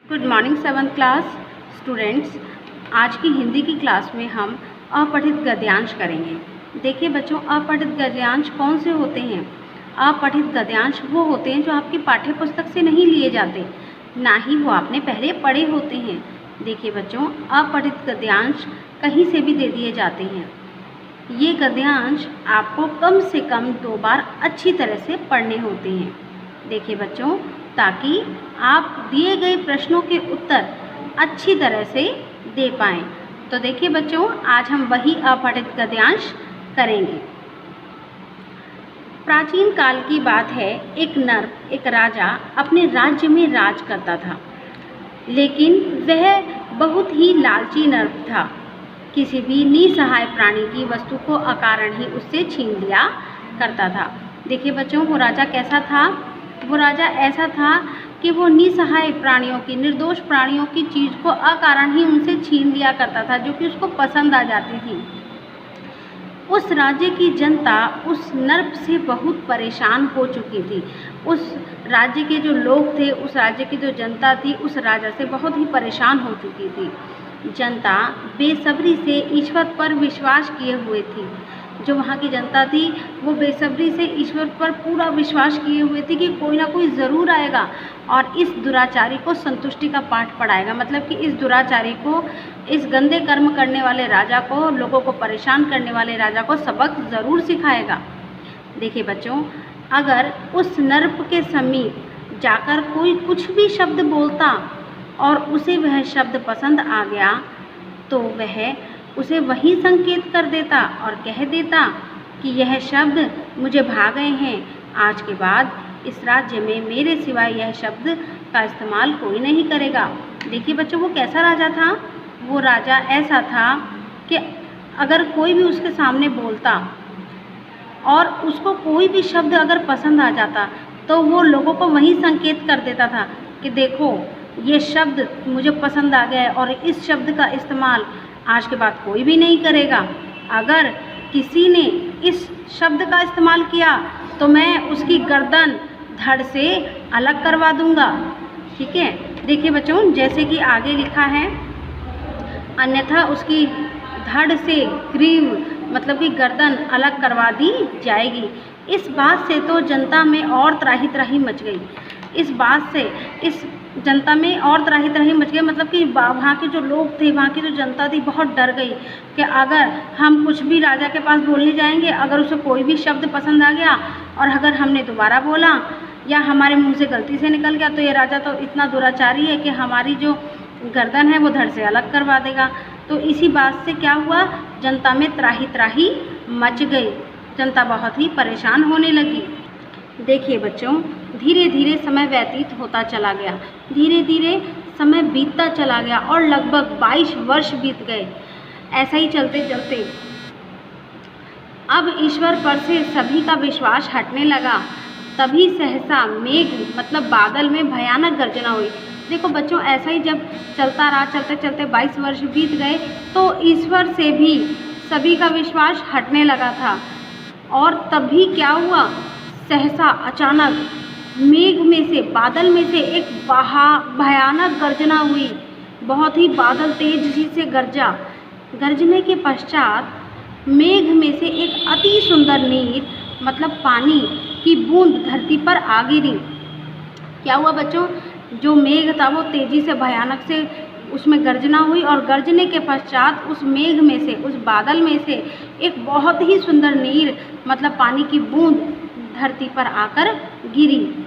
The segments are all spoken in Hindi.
Good morning 7th class students. आज की हिंदी की क्लास में हम अपठित गद्यांश करेंगे। देखिए बच्चों, अपठित गद्यांश कौन से होते हैं? अपठित गद्यांश वो होते हैं जो आपकी पाठ्य पुस्तक से नहीं लिए जाते, ना ही वो आपने पहले पढ़े होते हैं। देखिए बच्चों, अपठित गद्यांश कहीं से भी दे दिए जाते हैं। ये गद्यांश आपको कम से कम 2 बार अच्छी तरह से पढ़ने होते हैं। देखिए बच्चों, ताकि आप दिए गए प्रश्नों के उत्तर अच्छी तरह से दे पाएँ। तो देखिए बच्चों, आज हम वही अपठित गद्यांश करेंगे। प्राचीन काल की बात है, एक नर, एक राजा अपने राज्य में राज करता था, लेकिन वह बहुत ही लालची नर था। किसी भी निसहाय प्राणी की वस्तु को अकारण ही उससे छीन लिया करता था। देखिए बच्चों, वो राजा कैसा था? वो राजा ऐसा था कि वो निसहाय प्राणियों की, निर्दोष प्राणियों की चीज़ को अकारण ही उनसे छीन लिया करता था, जो कि उसको पसंद आ जाती थी। उस राज्य की जनता उस नर से बहुत परेशान हो चुकी थी। उस राज्य के जो लोग थे, उस राज्य की जो जनता थी, उस राजा से बहुत ही परेशान हो चुकी थी। जनता बेसब्री से ईश्वर पर विश्वास किए हुए थी। जो वहाँ की जनता थी, वो बेसब्री से ईश्वर पर पूरा विश्वास किए हुए थी कि कोई ना कोई ज़रूर आएगा और इस दुराचारी को संतुष्टि का पाठ पढ़ाएगा। मतलब कि इस दुराचारी को, इस गंदे कर्म करने वाले राजा को, लोगों को परेशान करने वाले राजा को सबक ज़रूर सिखाएगा। देखिए बच्चों, अगर उस नर्प के समीप जाकर कोई कुछ भी शब्द बोलता और उसे वह शब्द पसंद आ गया, तो वह उसे वही संकेत कर देता और कह देता कि यह शब्द मुझे भा गए हैं, आज के बाद इस राज्य में मेरे सिवाय यह शब्द का इस्तेमाल कोई नहीं करेगा। देखिए बच्चों, वो कैसा राजा था? वो राजा ऐसा था कि अगर कोई भी उसके सामने बोलता और उसको कोई भी शब्द अगर पसंद आ जाता, तो वो लोगों को वही संकेत कर देता था कि देखो, ये शब्द मुझे पसंद आ गया है और इस शब्द का इस्तेमाल आज के बाद कोई भी नहीं करेगा। अगर किसी ने इस शब्द का इस्तेमाल किया तो मैं उसकी गर्दन धड़ से अलग करवा दूंगा। ठीक है, देखिए बच्चों, जैसे कि आगे लिखा है, अन्यथा उसकी धड़ से ग्रीव मतलब कि गर्दन अलग करवा दी जाएगी। इस बात से तो जनता में और त्राही त्राही मच गई। इस बात से इस जनता में और त्राही त्राही मच गई, मतलब कि वहाँ के जो लोग थे, वहाँ की जो जनता थी, बहुत डर गई कि अगर हम कुछ भी राजा के पास बोलने जाएंगे, अगर उसे कोई भी शब्द पसंद आ गया और अगर हमने दोबारा बोला या हमारे मुंह से गलती से निकल गया, तो ये राजा तो इतना दुराचारी है कि हमारी जो गर्दन है वो धड़ से अलग करवा देगा। तो इसी बात से क्या हुआ, जनता में त्राही त्राही मच गई। जनता बहुत ही परेशान होने लगी। देखिए बच्चों, धीरे धीरे समय व्यतीत होता चला गया, धीरे धीरे समय बीतता चला गया और लगभग 22 वर्ष बीत गए। ऐसा ही चलते चलते अब ईश्वर पर से सभी का विश्वास हटने लगा। तभी सहसा मेघ मतलब बादल में भयानक गर्जना हुई। देखो बच्चों, ऐसा ही जब चलता रहा, चलते चलते 22 वर्ष बीत गए, तो ईश्वर से भी सभी का विश्वास हटने लगा था। और तभी क्या हुआ, सहसा अचानक मेघ में से, बादल में से एक भयानक गर्जना हुई। बहुत ही बादल तेजी से गरजा। गर्जने के पश्चात मेघ में से एक अति सुंदर नीर मतलब पानी की बूंद धरती पर आ गिरी। क्या हुआ बच्चों, जो मेघ था वो तेजी से भयानक से उसमें गर्जना हुई और गर्जने के पश्चात उस मेघ में से, उस बादल में से एक बहुत ही सुंदर नीर मतलब पानी की बूंद धरती पर आकर गिरी।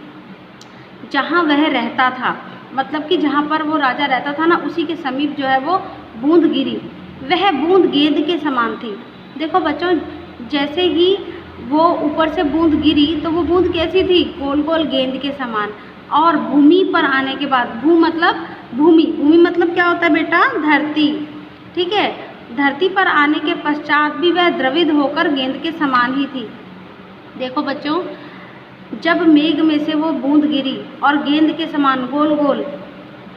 जहाँ वह रहता था, मतलब कि जहाँ पर वो राजा रहता था ना, उसी के समीप जो है वो बूंद गिरी। वह बूंद गेंद के समान थी। देखो बच्चों, जैसे ही वो ऊपर से बूंद गिरी तो वो बूंद कैसी थी, गोल गोल गेंद के समान। और भूमि पर आने के बाद, मतलब भूमि, भूमि मतलब क्या होता है बेटा, धरती। ठीक है, धरती पर आने के पश्चात भी वह द्रवित होकर गेंद के समान ही थी। देखो बच्चों, जब मेघ में से वो बूंद गिरी और गेंद के समान गोल गोल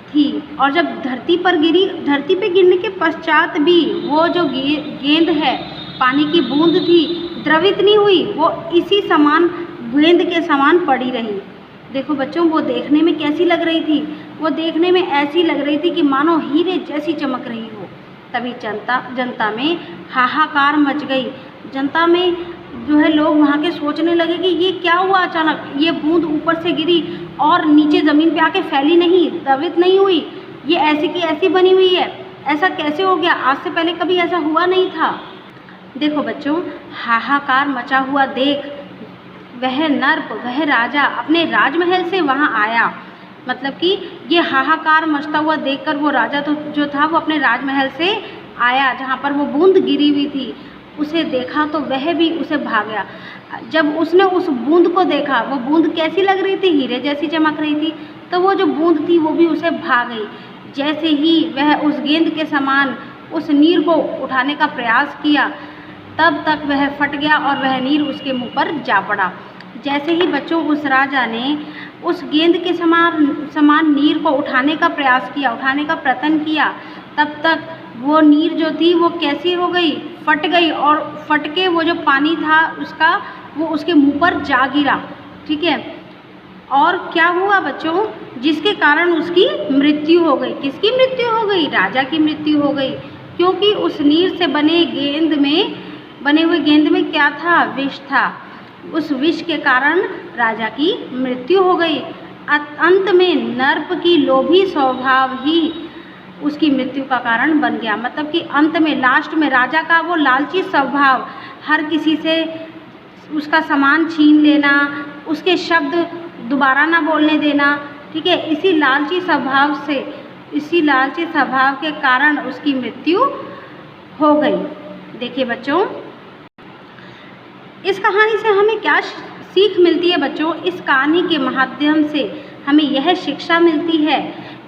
थी, और जब धरती पर गिरी, धरती पे गिरने के पश्चात भी वो जो गेंद है, पानी की बूंद थी, द्रवित नहीं हुई, वो इसी समान गेंद के समान पड़ी रही। देखो बच्चों, वो देखने में कैसी लग रही थी, वो देखने में ऐसी लग रही थी कि मानो हीरे जैसी चमक रही हो। तभी जनता में हाहाकार मच गई। जनता में जो है लोग वहाँ के सोचने लगे कि ये क्या हुआ अचानक, ये बूंद ऊपर से गिरी और नीचे ज़मीन पे आके फैली नहीं, दबित नहीं हुई, ये ऐसी की ऐसी बनी हुई है, ऐसा कैसे हो गया, आज से पहले कभी ऐसा हुआ नहीं था। देखो बच्चों, हाहाकार मचा हुआ देख वह नर्प, वह राजा अपने राजमहल से वहाँ आया। मतलब कि ये हाहाकार मचता हुआ देखकर वो राजा तो जो था वो अपने राजमहल से आया, जहाँ पर वो बूंद गिरी हुई थी। उसे देखा तो वह भी उसे भाग गया। जब उसने उस बूंद को देखा, वो बूंद कैसी लग रही थी, हीरे जैसी चमक रही थी, तो वो जो बूंद थी वो भी उसे भाग गई। जैसे ही वह उस गेंद के समान उस नीर को उठाने का प्रयास किया, तब तक वह फट गया और वह नीर उसके मुंह पर जा पड़ा। जैसे ही बच्चों उस राजा ने उस गेंद के समान नीर को उठाने का प्रयास किया, उठाने का प्रयत्न किया, तब तक वो नीर जो थी वो कैसी हो गई, फट गई और फट के वो जो पानी था उसका वो उसके मुंह पर जा गिरा। ठीक है, और क्या हुआ बच्चों, जिसके कारण उसकी मृत्यु हो गई। किसकी मृत्यु हो गई? राजा की मृत्यु हो गई, क्योंकि उस नीर से बने हुए गेंद में क्या था? विष था। उस विष के कारण राजा की मृत्यु हो गई। अंत में नर्प की लोभी स्वभाव ही उसकी मृत्यु का कारण बन गया। मतलब कि अंत में, लास्ट में राजा का वो लालची स्वभाव, हर किसी से उसका सामान छीन लेना, उसके शब्द दोबारा ना बोलने देना, ठीक है, इसी लालची स्वभाव के कारण उसकी मृत्यु हो गई। देखिए बच्चों, इस कहानी से हमें क्या सीख मिलती है बच्चों? इस कहानी के माध्यम से हमें यह शिक्षा मिलती है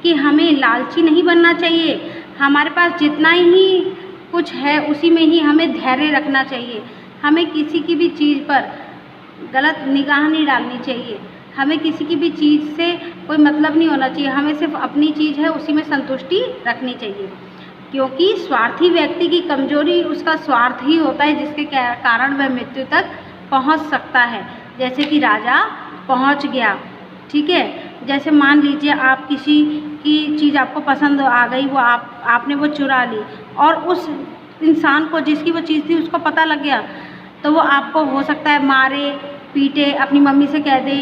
कि हमें लालची नहीं बनना चाहिए। हमारे पास जितना ही कुछ है उसी में ही हमें धैर्य रखना चाहिए। हमें किसी की भी चीज़ पर गलत निगाह नहीं डालनी चाहिए। हमें किसी की भी चीज़ से कोई मतलब नहीं होना चाहिए। हमें सिर्फ अपनी चीज़ है उसी में संतुष्टि रखनी चाहिए, क्योंकि स्वार्थी व्यक्ति की कमजोरी उसका स्वार्थ ही होता है, जिसके कारण वह मृत्यु तक पहुंच सकता है। जैसे कि राजा पहुंच गया। ठीक है, जैसे मान लीजिए आप किसी की चीज़ आपको पसंद आ गई, वो आपने वो चुरा ली और उस इंसान को जिसकी वो चीज़ थी उसको पता लग गया, तो वो आपको हो सकता है मारे पीटे, अपनी मम्मी से कह दे।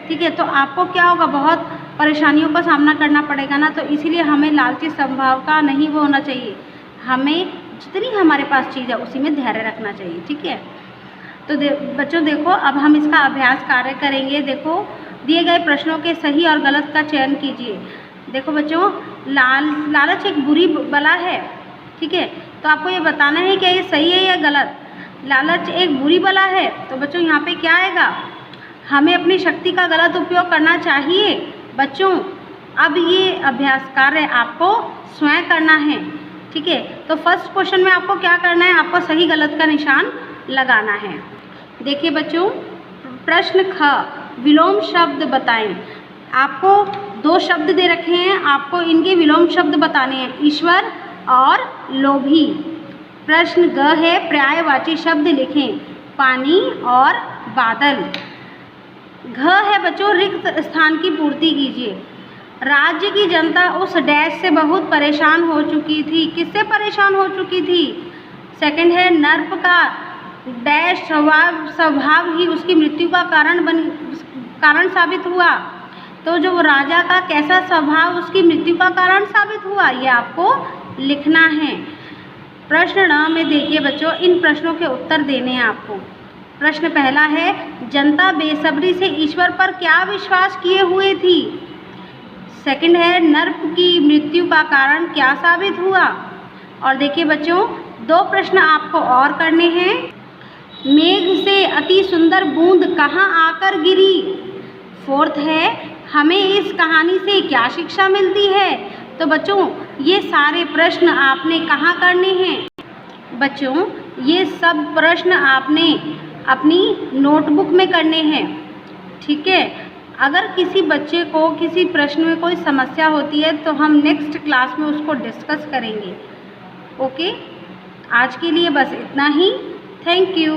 ठीक है, तो आपको क्या होगा? बहुत परेशानियों का सामना करना पड़ेगा ना। तो इसीलिए हमें लालची स्वभाव का नहीं वो होना चाहिए। हमें जितनी हमारे पास चीज़ है उसी में धैर्य रखना चाहिए। ठीक है, तो बच्चों देखो, अब हम इसका अभ्यास कार्य करेंगे। देखो, दिए गए प्रश्नों के सही और गलत का चयन कीजिए। देखो बच्चों, लालच एक बुरी बला है। ठीक है, तो आपको ये बताना है कि ये सही है या गलत। लालच एक बुरी बला है, तो बच्चों यहाँ पे क्या आएगा? हमें अपनी शक्ति का गलत उपयोग करना चाहिए। बच्चों, अब ये अभ्यास कार्य आपको स्वयं करना है। ठीक है, तो फर्स्ट क्वेश्चन में आपको क्या करना है? आपको सही गलत का निशान लगाना है। देखिए बच्चों, प्रश्न ख, विलोम शब्द बताएं। आपको 2 शब्द दे रखे हैं, आपको इनके विलोम शब्द बताने हैं, ईश्वर और लोभी। प्रश्न ग है, पर्यायवाची शब्द लिखें, पानी और बादल। घ है बच्चों, रिक्त स्थान की पूर्ति कीजिए। राज्य की जनता उस डैश से बहुत परेशान हो चुकी थी। किससे परेशान हो चुकी थी? सेकंड है, नर्प का डैश स्वभाव ही उसकी मृत्यु का कारण साबित हुआ। तो जो राजा का कैसा स्वभाव उसकी मृत्यु का कारण साबित हुआ, ये आपको लिखना है। प्रश्न न में देखिए बच्चों, इन प्रश्नों के उत्तर देने हैं आपको। प्रश्न पहला है, जनता बेसब्री से ईश्वर पर क्या विश्वास किए हुए थी। सेकंड है, नर्प की मृत्यु का कारण क्या साबित हुआ। और देखिए बच्चों, 2 प्रश्न आपको और करने हैं। मेघ से अति सुंदर बूंद कहाँ आकर गिरी। फोर्थ है, हमें इस कहानी से क्या शिक्षा मिलती है। तो बच्चों, ये सारे प्रश्न आपने कहाँ करने हैं। बच्चों, ये सब प्रश्न आपने अपनी नोटबुक में करने हैं। ठीक है, अगर किसी बच्चे को किसी प्रश्न में कोई समस्या होती है तो हम नेक्स्ट क्लास में उसको डिस्कस करेंगे। ओके, आज के लिए बस इतना ही। Thank you.